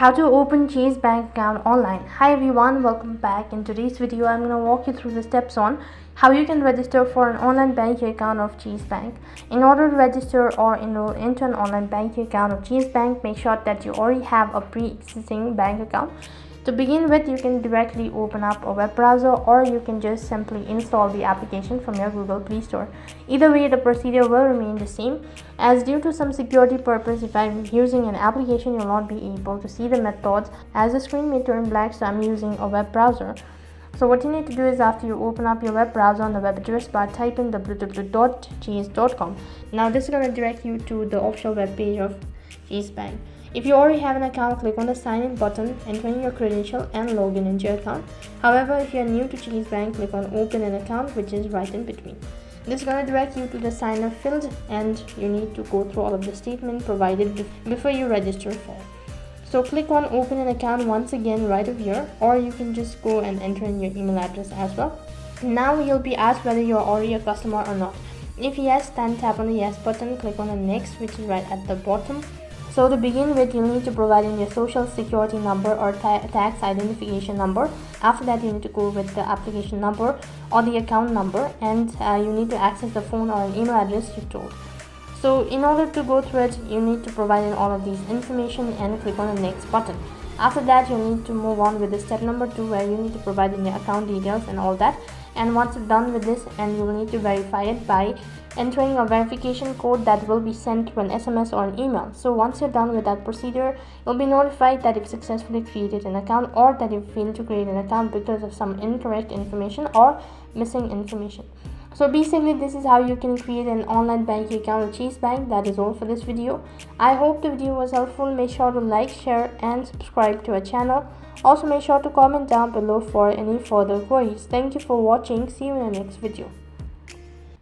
How to open Chase bank account online. Hi everyone, welcome back. In today's video I'm going to walk you through the steps on how you can register for an online bank account of Chase Bank. In order to register or enroll into an online bank account of Chase Bank, make sure that you already have a pre-existing bank account. To begin with, you can directly open up a web browser, or you can just simply install the application from your Google Play Store. Either way, the procedure will remain the same, as due to some security purpose, if I'm using an application, you'll not be able to see the methods as the screen may turn black, so I'm using a web browser. So what you need to do is, after you open up your web browser, on the web address bar type in www.chase.com. Now this is going to direct you to the official web page of Chase Bank. If you already have an account, click on the sign in button, entering your credential and log in into your account. However, if you are new to Chase Bank, click on open an account, which is right in between. This is going to direct you to the sign up field, and you need to go through all of the statement provided before you register for it. So click on open an account once again right over here, or you can just go and enter in your email address as well. Now you'll be asked whether you are already a customer or not. If yes, then tap on the yes button, click on the next, which is right at the bottom. So to begin with, you'll need to provide in your social security number or tax identification number. After that, you need to go with the application number or the account number, and you need to access the phone or an email address you've told. So in order to go through it, you need to provide in all of these information and click on the next button. After that, you need to move on with the step number 2, where you need to provide in your account details and all that. And once you're done with this, and you will need to verify it by entering a verification code that will be sent to an SMS or an email. So once you're done with that procedure, you'll be notified that you've successfully created an account, or that you failed to create an account because of some incorrect information or missing information. So basically, this is how you can create an online bank account with Chase Bank. That is all for this video. I hope the video was helpful. Make sure to like, share and subscribe to our channel. Also make sure to comment down below for any further queries. Thank you for watching. See you in the next video.